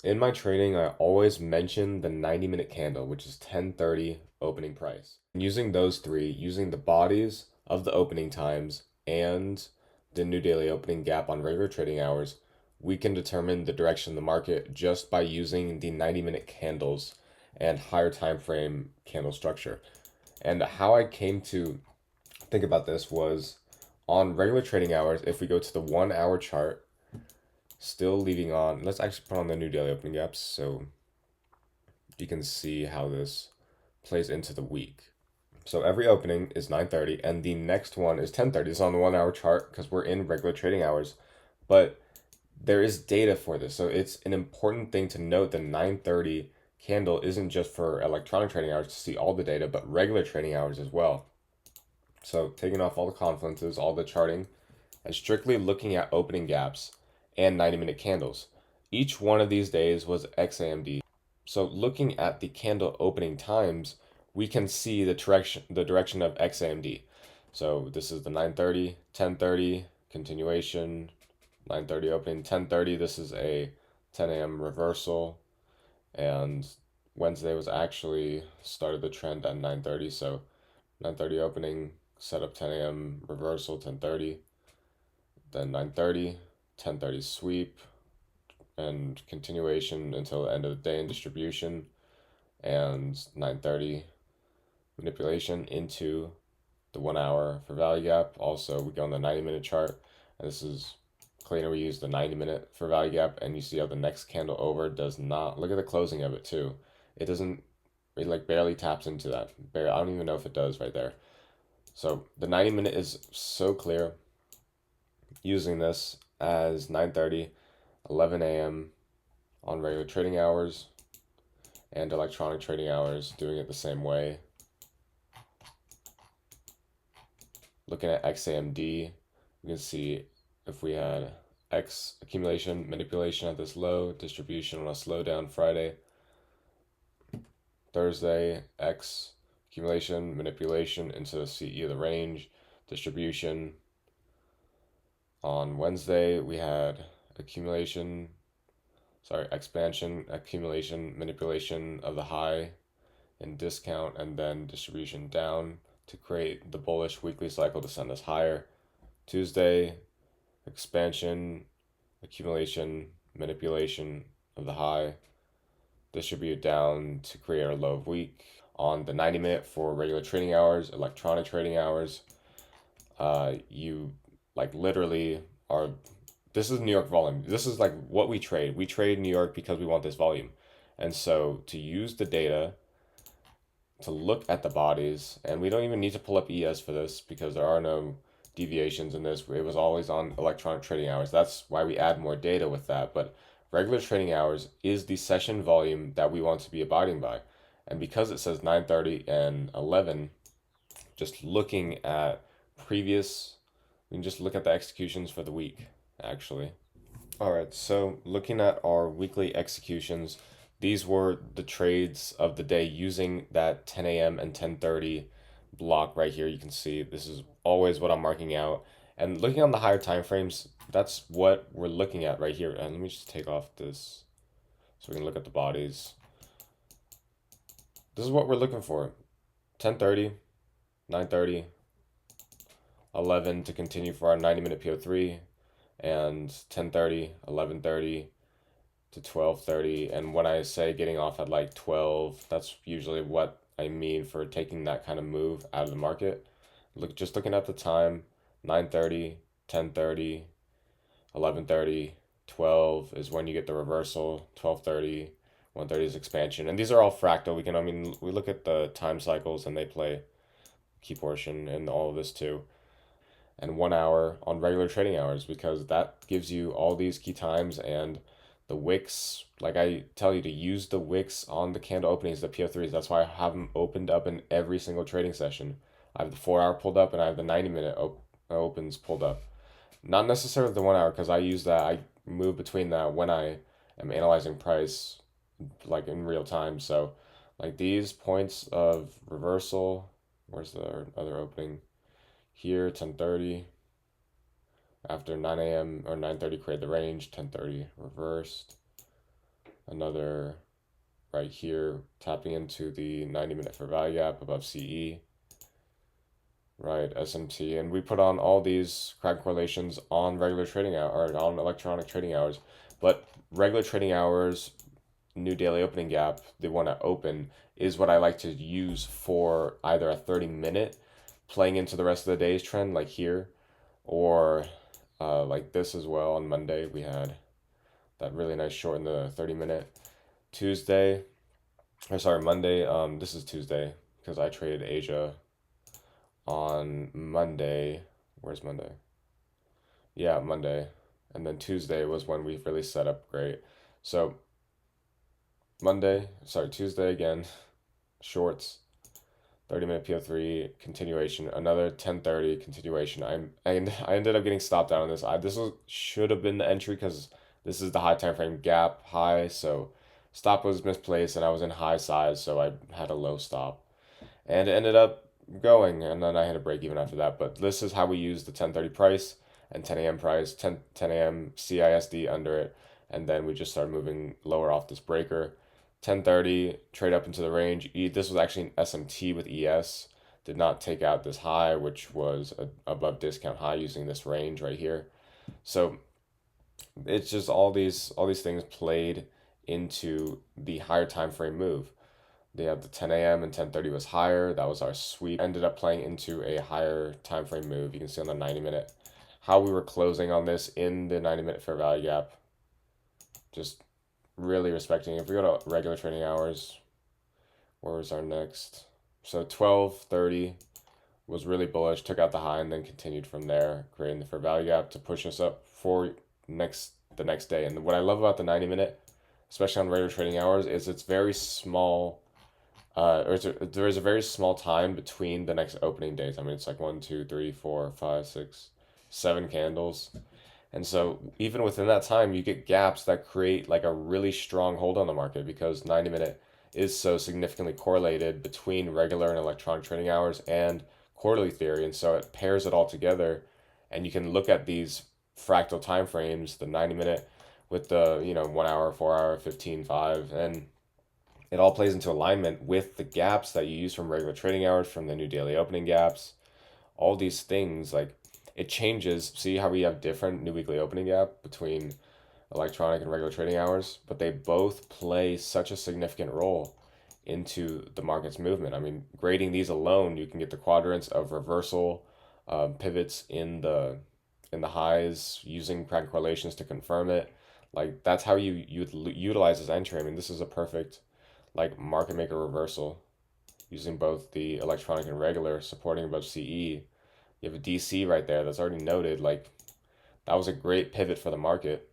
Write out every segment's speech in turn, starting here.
In my trading, I always mention the 90-minute candle, which is 10:30 opening price. Using those three, using the bodies of the opening times and the new daily opening gap on regular trading hours, we can determine the direction of the market just by using the 90-minute candles and higher time frame candle structure. And how I came to think about this was on regular trading hours, if we go to the 1 hour chart, still leaving on, let's actually put on the new daily opening gaps so you can see how this plays into the week. So every opening is 9:30 and the next one is 10:30. It's on the 1 hour chart because we're in regular trading hours. But there is data for this. So it's an important thing to note the 9:30 candle isn't just for electronic trading hours to see all the data, but regular trading hours as well. So taking off all the confluences, all the charting, and strictly looking at opening gaps and 90-minute candles. Each one of these days was XAMD. So looking at the candle opening times, we can see the direction of XAMD. So this is the 9:30, 10:30 continuation, 9:30 opening, 10:30. This is a 10 a.m. reversal, and Wednesday was actually started the trend at 9:30. So 9:30 opening, set up 10 a.m. reversal, 10:30, then 9:30, 10:30 sweep, and continuation until the end of the day in distribution, and 9:30 manipulation into the 1 hour for value gap. Also, we go on the 90-minute chart, and this is cleaner. We use the 90-minute for value gap, and you see how the next candle over does not look at the closing of it too. It doesn't, it like barely taps into that. Barely, I don't even know if it does right there. So the 90-minute is so clear. Using this as 9:30, 11 a.m. on regular trading hours and electronic trading hours, doing it the same way. Looking at XAMD, you can see if we had X accumulation, manipulation at this low, distribution on a slowdown Friday, Thursday, X accumulation, manipulation into the CE of the range, distribution. On Wednesday, we had expansion, accumulation, manipulation of the high and discount, and then distribution down to create the bullish weekly cycle to send us higher. Tuesday, expansion, accumulation, manipulation of the high, distribute down to create our low of week. On the 90-minute for regular trading hours, electronic trading hours, you like literally are, this is New York volume. This is like what we trade. We trade New York because we want this volume. And so to use the data to look at the bodies, and we don't even need to pull up ES for this because there are no deviations in this. It was always on electronic trading hours. That's why we add more data with that. But regular trading hours is the session volume that we want to be abiding by. And because it says 9:30 and 11, just looking at previous, we can just look at the executions for the week, actually. All right, so looking at our weekly executions, these were the trades of the day using that 10 a.m. and 10:30 block right here. You can see this is always what I'm marking out. And looking on the higher time frames, that's what we're looking at right here. And let me just take off this so we can look at the bodies. This is what we're looking for. 10:30, 9:30, 11 to continue for our 90-minute PO3, and 10:30, 11:30 to 12:30. And when I say getting off at like 12, that's usually what I mean for taking that kind of move out of the market. Just looking at the time, 9:30, 10:30, 11:30, 12 is when you get the reversal, 12:30, 1:30 is expansion. And these are all fractal. We look at the time cycles and they play key portion in all of this too. And 1 hour on regular trading hours because that gives you all these key times and the wicks. Like I tell you to use the wicks on the candle openings, the PO3s. That's why I have them opened up in every single trading session. I have the 4 hour pulled up and I have the 90-minute opens pulled up. Not necessarily the 1 hour because I use that. I move between that when I am analyzing price like in real time. So like these points of reversal, where's the other opening? Here, 10:30. After 9 a.m. or 9:30 create the range, 10:30 reversed. another right here, tapping into the 90-minute fair value gap above CE, right, SMT, and we put on all these crack correlations on regular trading hour or on electronic trading hours, but regular trading hours, new daily opening gap, the one at open, is what I like to use for either a 30-minute playing into the rest of the day's trend, like here, or like this as well. On Monday, we had that really nice short in the 30-minute. Tuesday, or sorry, Monday, this is Tuesday because I traded Asia on Monday. Where's Monday? Yeah, Monday. And then Tuesday was when we really set up great. So Tuesday again, shorts, 30-minute PO3 continuation, another 10:30 continuation. I ended up getting stopped out on this. Should have been the entry because this is the high time frame gap high, so stop was misplaced and I was in high size, so I had a low stop. And it ended up going, and then I had a break even after that. But this is how we use the 10:30 price and 10 a.m. price, 10 a.m. CISD under it, and then we just started moving lower off this breaker. 10:30 trade up into the range. This was actually an SMT with ES. Did not take out this high, which was above discount high using this range right here. So it's just all these things played into the higher time frame move. They had the 10 a.m. and 10:30 was higher. That was our sweep. Ended up playing into a higher time frame move. You can see on the 90-minute how we were closing on this in the 90-minute fair value gap. Just really respecting. If we go to regular trading hours, where was our next? So 12:30 was really bullish, took out the high, and then continued from there, creating the fair value gap to push us up for the next day. And what I love about the 90-minute, especially on regular trading hours, is it's very small. There is a very small time between the next opening days. I mean, it's like 1, 2, 3, 4, 5, 6, 7 candles. And so even within that time, you get gaps that create like a really strong hold on the market because 90-minute is so significantly correlated between regular and electronic trading hours and quarterly theory. And so it pairs it all together. And you can look at these fractal time frames, the 90-minute with the, 1 hour, 4 hour, 15, 5, and it all plays into alignment with the gaps that you use from regular trading hours, from the new daily opening gaps, all these things. Like it changes. See how we have different new weekly opening gap between electronic and regular trading hours, but they both play such a significant role into the market's movement. I mean, grading these alone, you can get the quadrants of reversal, pivots in the highs, using crack correlations to confirm it. Like that's how you utilize this entry. I mean, this is a perfect like market maker reversal using both the electronic and regular supporting above CE. You have a DC right there that's already noted. Like that was a great pivot for the market.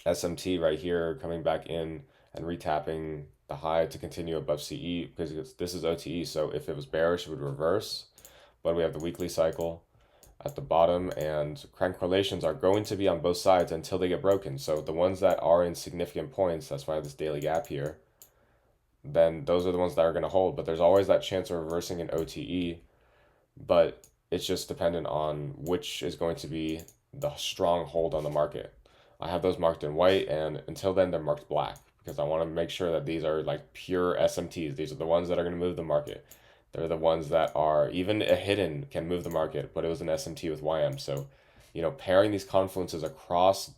SMT right here coming back in and retapping the high to continue above CE because this is OTE. So if it was bearish, it would reverse. But we have the weekly cycle at the bottom, and crank correlations are going to be on both sides until they get broken. So the ones that are in significant points, that's why I have this daily gap here, then those are the ones that are going to hold. But there's always that chance of reversing an OTE, but it's just dependent on which is going to be the strong hold on the market. I have those marked in white, and until then, they're marked black because I want to make sure that these are like pure SMTs. These are the ones that are going to move the market. They're the ones that are even a hidden can move the market, but it was an SMT with YM. So, pairing these confluences across the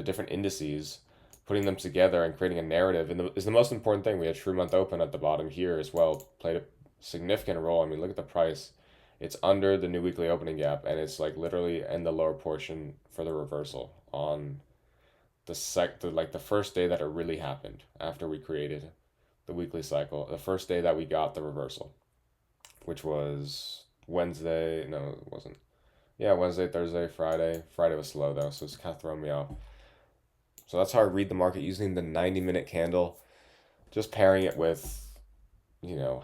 different indices, putting them together and creating a narrative is the most important thing. We had True Month Open at the bottom here as well, played a significant role. I mean, look at the price. It's under the new weekly opening gap, and it's like literally in the lower portion for the reversal on the first day that it really happened after we created the weekly cycle. The first day that we got the reversal, which was Wednesday. No, it wasn't. Yeah, Wednesday, Thursday, Friday. Friday was slow though, so it's kind of throwing me off. So that's how I read the market using the 90-minute candle, just pairing it with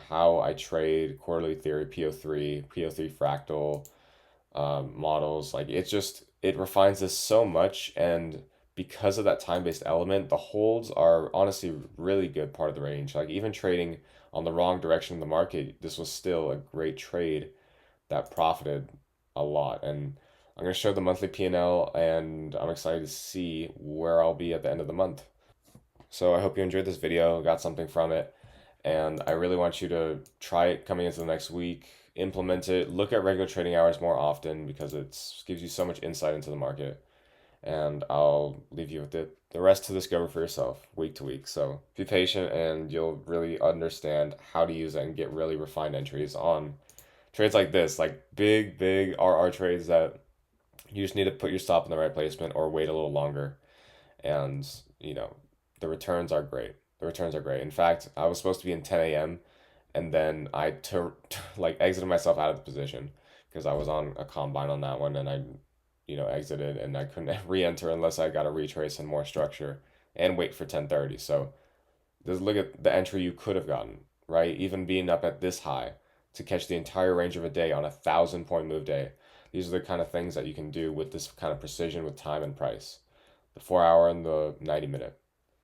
how I trade quarterly theory, PO3 fractal models. Like it refines this so much, and because of that time-based element, the holds are honestly really good part of the range. Like even trading on the wrong direction of the market, this was still a great trade that profited a lot. And I'm going to show the monthly P&L, and I'm excited to see where I'll be at the end of the month. So I hope you enjoyed this video, got something from it, and I really want you to try it coming into the next week, implement it, look at regular trading hours more often because it gives you so much insight into the market. And I'll leave you with the rest to discover for yourself week to week. So be patient and you'll really understand how to use it and get really refined entries on trades like this, like big RR trades that you just need to put your stop in the right placement or wait a little longer. And, you know, the returns are great. The returns are great. In fact, I was supposed to be in 10 a.m. and then like exited myself out of the position because I was on a combine on that one and I exited and I couldn't re-enter unless I got a retrace and more structure and wait for 10:30. So just look at the entry you could have gotten, right? Even being up at this high to catch the entire range of a day on a 1,000 point move day. These are the kind of things that you can do with this kind of precision with time and price. The 4 hour and the 90 minute.